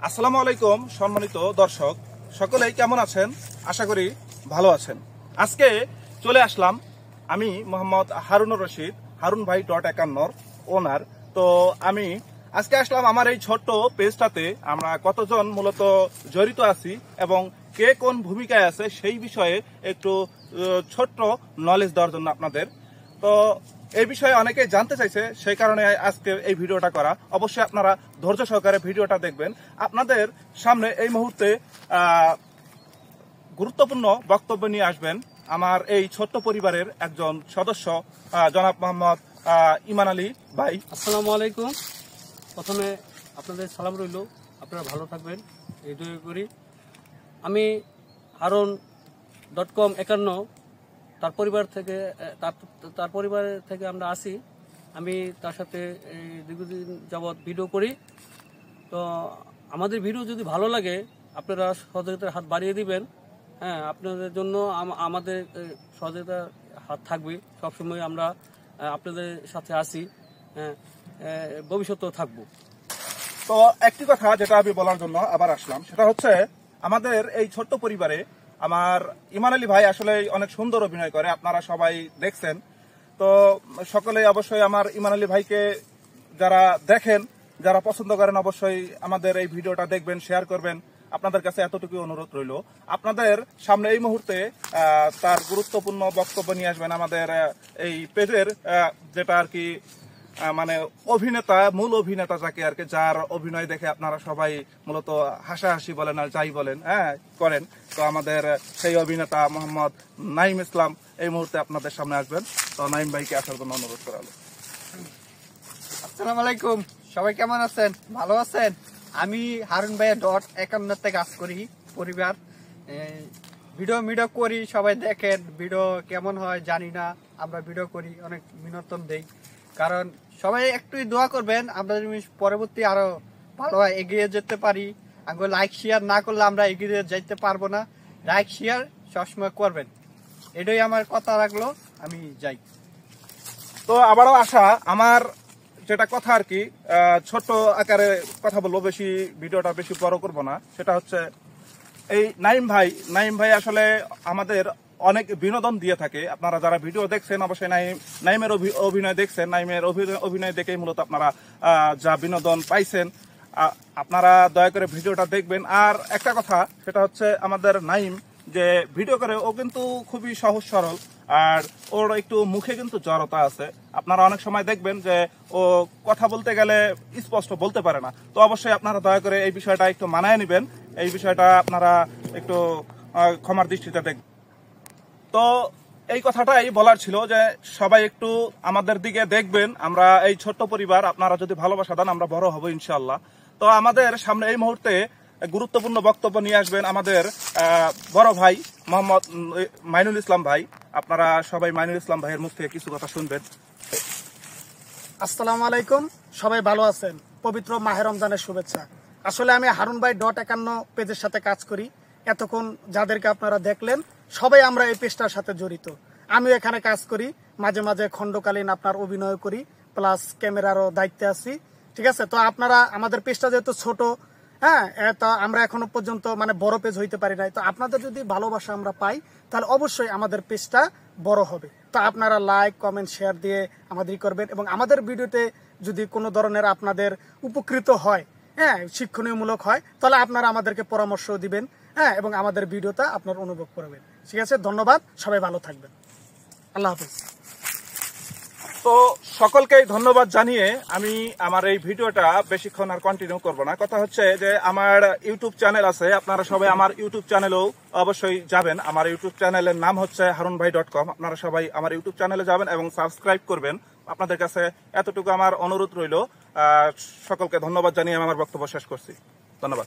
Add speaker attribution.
Speaker 1: আসসালামু আলাইকুম সম্মানিত দর্শক, সকলেই কেমন আছেন? আশা করি ভালো আছেন। আজকে চলে আসলাম আমি মোহাম্মদ হারুনুর রশিদ, হারুন ভাই .51 ওনার। তো আমি আজকে আসলাম আমার এই ছোট্ট পেজটাতে আমরা কতজন মূলত জড়িত আছি এবং কে কোন ভূমিকায় আছে সেই বিষয়ে একটু ছোট্ট নলেজ দেওয়ার জন্য আপনাদের। তো এই বিষয়ে অনেকে জানতে চাইছে, সেই কারণে আজকে এই ভিডিওটা করা। অবশ্যই আপনারা ধৈর্য সহকারে ভিডিওটা দেখবেন। আপনাদের সামনে এই মুহূর্তে গুরুত্বপূর্ণ বক্তব্য নিয়ে আসবেন আমার এই ছোট্ট পরিবারের একজন সদস্য, জনাব মোহাম্মদ ইমান আলী ভাই।
Speaker 2: আসসালামু আলাইকুম। প্রথমে আপনাদের সালাম রইল, আপনারা ভালো থাকবেন এই দোয়া করি। আমি harun.com51 তার পরিবার থেকে তার পরিবারের থেকে আমরা আসি। আমি তার সাথে দীর্ঘদিন যাবৎ ভিডিও করি। তো আমাদের ভিডিও যদি ভালো লাগে আপনারা সহযোগিতার হাত বাড়িয়ে দিবেন। হ্যাঁ, আপনাদের জন্য আমাদের সহযোগিতার হাত থাকবে সবসময়। আমরা আপনাদের সাথে আসি, ভবিষ্যতেও থাকবো।
Speaker 1: তো একটি কথা যেটা আমি বলার জন্য আবার আসলাম, সেটা হচ্ছে আমাদের এই ছোট্ট পরিবারে আমার ইমান আলী ভাই আসলে অনেক সুন্দর অভিনয় করে, আপনারা সবাই দেখছেন। তো সকলেই অবশ্যই আমার ইমান আলী ভাইকে যারা দেখেন, যারা পছন্দ করেন, অবশ্যই আমাদের এই ভিডিওটা দেখবেন, শেয়ার করবেন। আপনাদের কাছে এতটুকু অনুরোধ রইল। আপনাদের সামনে এই মুহূর্তে তার গুরুত্বপূর্ণ বক্তব্য নিয়ে আসবেন আমাদের এই পেজের যেটা আর কি মানে অভিনেতা, মূল অভিনেতা যাকে আর কি, যার অভিনয় দেখে আপনারা সবাই মূলত হাসাহাসি বলেন আর যাই বলেন করেন। তো আমাদের সেই অভিনেতা মোহাম্মদ নাইম ইসলাম এই মুহূর্তে আপনাদের সামনে আসবেন। তো নাইম ভাইকে আসার জন্য অনুরোধ করা হলো।
Speaker 3: আসসালামু আলাইকুম, সবাই কেমন আছেন? ভালো আছেন? আমি হারুন ভাইয়ের .51 কাজ করি পরিবার। ভিডিও করি, সবাই দেখেন। ভিডিও কেমন হয় জানি না, আমরা ভিডিও করি, অনেক বিনোদন দেই। কারণ সবাই একটু দোয়া করবেন, আমরা পরবর্তী আরো ভালো এগিয়ে যেতে পারি। আগে লাইক শেয়ার না করলে আমরা এগিয়ে যেতে পারবো না। লাইক শেয়ার সবসময় করবেন, এটাই আমার কথা রাখলো। আমি যাই।
Speaker 1: তো আবারও আসা আমার যেটা কথা আর কি, ছোট আকারে কথা বলবো, বেশি ভিডিওটা বেশি বড় করব না। সেটা হচ্ছে এই নাইম ভাই আসলে আমাদের অনেক বিনোদন দিয়ে থাকে। আপনারা যারা ভিডিও দেখছেন অবশ্যই নাইমের অভিনয় দেখছেন। নাইমের অভিনয় দেখেই মূলত আপনারা যা বিনোদন পাইছেন, আপনারা দয়া করে ভিডিওটা দেখবেন। আর একটা কথা, সেটা হচ্ছে আমাদের নাইম যে ভিডিও করে, ও কিন্তু খুবই সহজ সরল, আর ওর একটু মুখে কিন্তু জড়তা আছে। আপনারা অনেক সময় দেখবেন যে ও কথা বলতে গেলে স্পষ্ট বলতে পারে না। তো অবশ্যই আপনারা দয়া করে এই বিষয়টা একটু মানায় নেবেন, এই বিষয়টা আপনারা একটু ক্ষমার দৃষ্টিতে দেখবেন। তো এই কথাটাই বলার ছিল যে সবাই একটু আমাদের দিকে দেখবেন। আমরা এই ছোট্ট পরিবার, আপনারা যদি ভালোবাসা দেন আমরা বড় হব ইনশাআল্লাহ। তো আমাদের সামনে এই মুহূর্তে গুরুত্বপূর্ণ বক্তব্য নিয়ে আসবেন আমাদের বড় ভাই মোহাম্মদ মাইনুল ইসলাম ভাই। আপনারা সবাই মাইনুল ইসলাম ভাইয়ের মুখ থেকে কিছু কথা শুনবেন।
Speaker 4: আসসালামু আলাইকুম, সবাই ভালো আছেন? পবিত্র মাহে রমজানের শুভেচ্ছা। আসলে আমি হারুন ভাই .51 পেজের সাথে কাজ করি। এতক্ষণ যাদেরকে আপনারা দেখলেন সবাই আমরা এই পেজটার সাথে জড়িত। আমিও এখানে কাজ করি, মাঝে মাঝে খণ্ডকালীন আপনার অভিনয় করি, প্লাস ক্যামেরারও দায়িত্বে আছি। ঠিক আছে, তো আপনারা আমাদের পেজটা যেহেতু ছোট, তা আমরা এখনো পর্যন্ত মানে বড় পেজ হইতে পারি নাই। তো আপনাদের যদি ভালোবাসা আমরা পাই তাহলে অবশ্যই আমাদের পেজটা বড় হবে। তো আপনারা লাইক, কমেন্ট, শেয়ার দিয়ে আমাদের করবেন এবং আমাদের ভিডিওতে যদি কোনো ধরনের আপনাদের উপকৃত হয়, শিক্ষণীয়মূলক হয়, তাহলে আপনারা আমাদেরকে পরামর্শ দিবেন, এবং আমাদের ভিডিওটা আপনার অনুভব করবেন। ঠিক আছে, ধন্যবাদ, সবাই ভালো থাকবেন। আল্লাহ হাফেজ।
Speaker 1: তো সকলকেই ধন্যবাদ জানিয়ে আমি আমার এই ভিডিওটা বেশিক্ষণ আর কন্টিনিউ করব না। কথা হচ্ছে যে আমার ইউটিউব চ্যানেল আছে, আপনারা সবাই আমার ইউটিউব চ্যানেলেও অবশ্যই যাবেন। আমার ইউটিউব চ্যানেলের নাম হচ্ছে harunbhai.com। আপনারা সবাই আমার ইউটিউব চ্যানেলে যাবেন এবং সাবস্ক্রাইব করবেন। আপনাদের কাছে এতটুকু আমার অনুরোধ রইল। সকলকে ধন্যবাদ জানিয়ে আমি আমার বক্তব্য শেষ করছি। ধন্যবাদ।